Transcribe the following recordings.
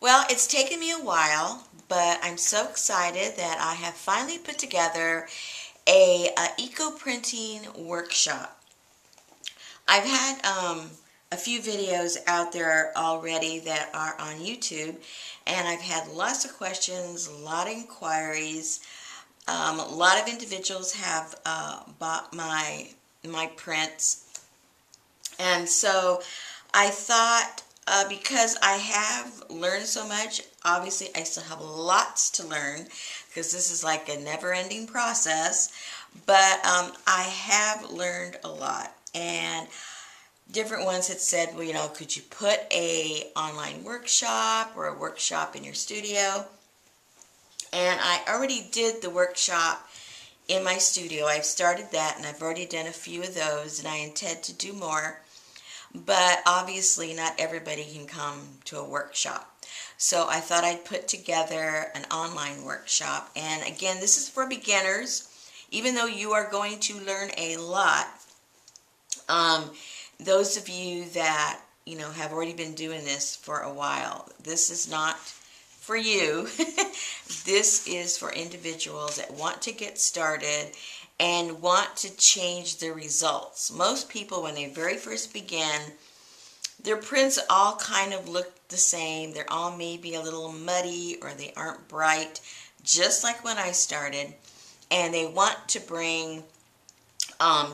Well, it's taken me a while, but I'm so excited that I have finally put together a eco-printing workshop. I've had a few videos out there already that are on YouTube, and I've had lots of questions, a lot of inquiries. A lot of individuals have bought my prints, and so I thought, because I have learned so much, obviously I still have lots to learn because this is like a never-ending process, but I have learned a lot. And different ones had said, well, could you put a online workshop or a workshop in your studio? And I already did the workshop in my studio. I've started that, and I've already done a few of those, and I intend to do more. But obviously not everybody can come to a workshop. So I thought I'd put together an online workshop. And again, this is for beginners. Even though you are going to learn a lot, those of you that, have already been doing this for a while, this is not for you. This is for individuals that want to get started and want to change their results. Most people, when they very first begin, their prints all kind of look the same. They're all maybe a little muddy, or they aren't bright, just like when I started. And they want to bring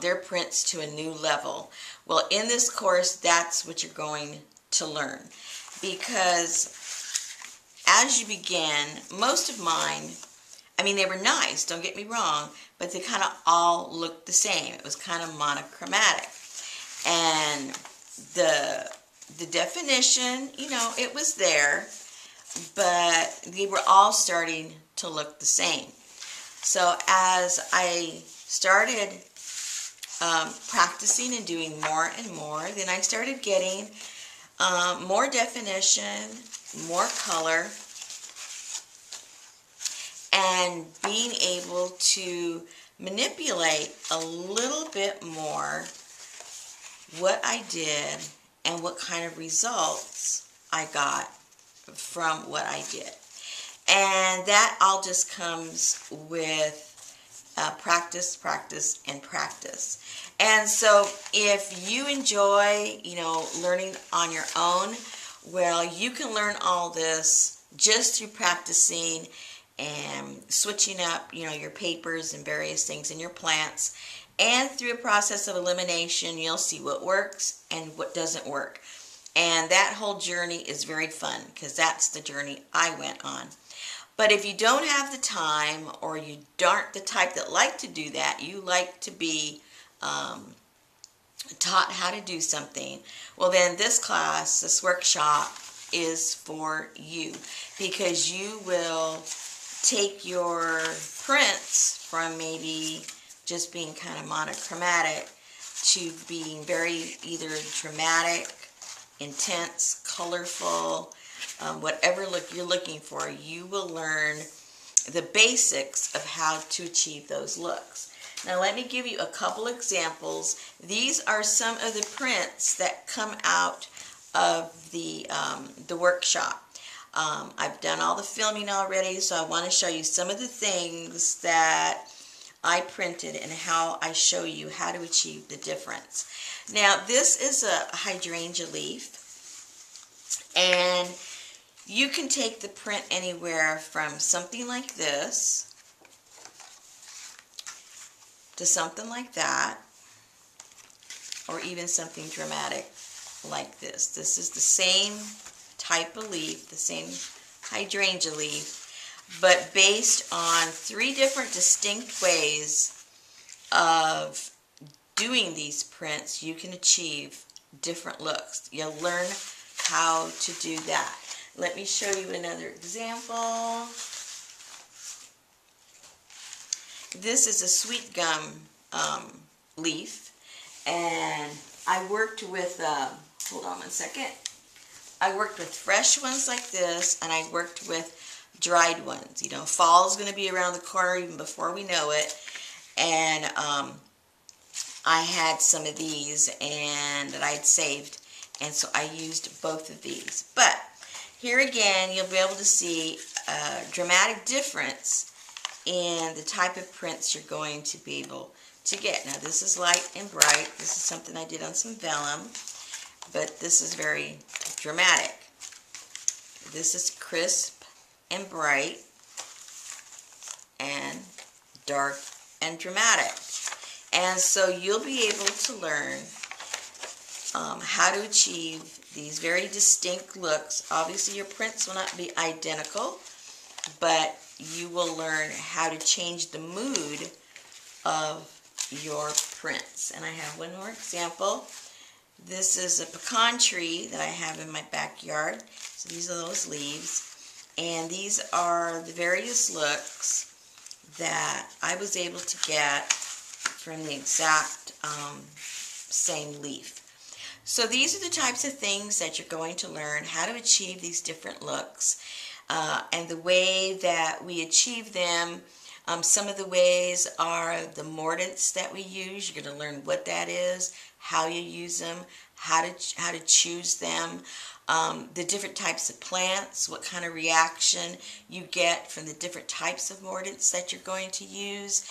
their prints to a new level. Well, in this course, that's what you're going to learn. Because as you begin, most of mine, they were nice, don't get me wrong, but they kind of all looked the same. It was kind of monochromatic. And the definition, it was there, but they were all starting to look the same. So as I started practicing and doing more and more, then I started getting more definition, more color, and being able to manipulate a little bit more what I did and what kind of results I got from what I did. And that all just comes with practice, practice, and practice. And so if you enjoy, learning on your own, well, you can learn all this just through practicing and switching up, your papers and various things in your plants. And through a process of elimination, you'll see what works and what doesn't work. And that whole journey is very fun, because that's the journey I went on. But if you don't have the time, or you aren't the type that like to do that, you like to be taught how to do something, well then this class, this workshop, is for you, because you will take your prints from maybe just being kind of monochromatic to being very either dramatic, intense, colorful, whatever look you're looking for. You will learn the basics of how to achieve those looks. Now let me give you a couple examples. These are some of the prints that come out of the workshop. I've done all the filming already, so I want to show you some of the things that I printed and how I show you how to achieve the difference. Now this is a hydrangea leaf, and you can take the print anywhere from something like this to something like that, or even something dramatic like this. This is the same type of leaf, the same hydrangea leaf, but based on 3 different distinct ways of doing these prints, you can achieve different looks. You'll learn how to do that. Let me show you another example. This is a sweet gum leaf, and I worked with, hold on one second, I worked with fresh ones like this, and I worked with dried ones. Fall's going to be around the corner even before we know it, and I had some of these and that I'd saved, and so I used both of these. But here again, you'll be able to see a dramatic difference in the type of prints you're going to be able to get. Now this is light and bright. This is something I did on some vellum, but this is very dramatic. This is crisp and bright and dark and dramatic. And so you'll be able to learn how to achieve these very distinct looks. Obviously your prints will not be identical, but you will learn how to change the mood of your prints. And I have one more example. This is a pecan tree that I have in my backyard. So these are those leaves. And these are the various looks that I was able to get from the exact same leaf. So these are the types of things that you're going to learn, how to achieve these different looks, and the way that we achieve them. Some of the ways are the mordants that we use. You're going to learn what that is, how you use them, how to choose them, the different types of plants, what kind of reaction you get from the different types of mordants that you're going to use,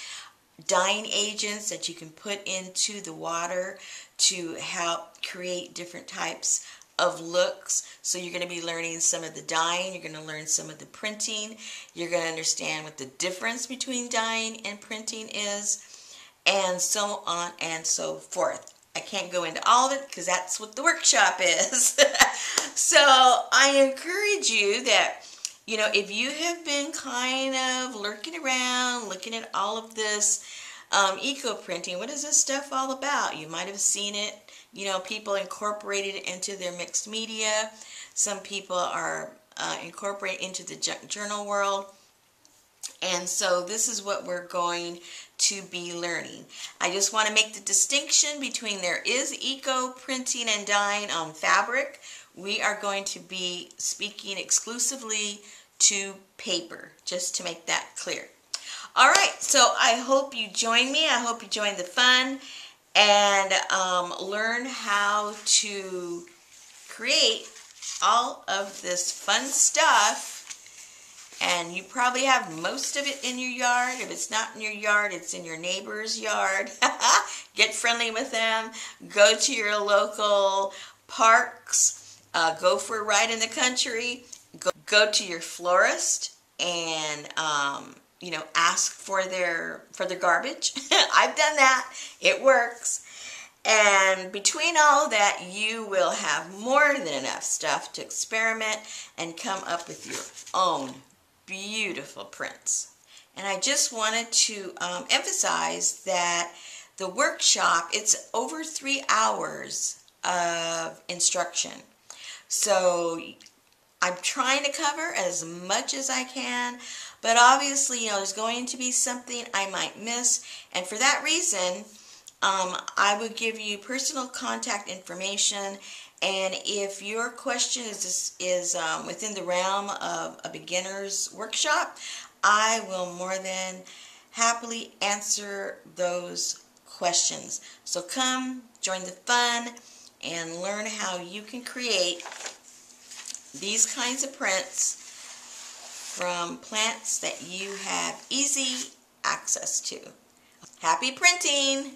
dyeing agents that you can put into the water to help create different types of looks. So you're going to be learning some of the dyeing, you're going to learn some of the printing, you're going to understand what the difference between dyeing and printing is, and so on and so forth. I can't go into all of it because that's what the workshop is. So I encourage you that, you know, if you have been kind of lurking around, looking at all of this eco-printing, what is this stuff all about? You might have seen it, you know, people incorporated it into their mixed media. Some people are incorporated into the junk journal world. And so this is what we're going to be learning. I just want to make the distinction between there is eco-printing and dyeing on fabric. We are going to be speaking exclusively to paper, just to make that clear. All right, so I hope you join me. I hope you join the fun and learn how to create all of this fun stuff. And you probably have most of it in your yard. If it's not in your yard, it's in your neighbor's yard. Get friendly with them. Go to your local parks. Go for a ride in the country. Go to your florist and you know, ask for their garbage. I've done that. It works. And between all of that, you will have more than enough stuff to experiment and come up with your own beautiful prints. And I just wanted to emphasize that the workshop, it's over 3 hours of instruction. So I'm trying to cover as much as I can, but obviously, you know, there's going to be something I might miss, and for that reason, I would give you personal contact information. And if your question is within the realm of a beginner's workshop, I will more than happily answer those questions. So come, join the fun, and learn how you can create these kinds of prints from plants that you have easy access to. Happy printing!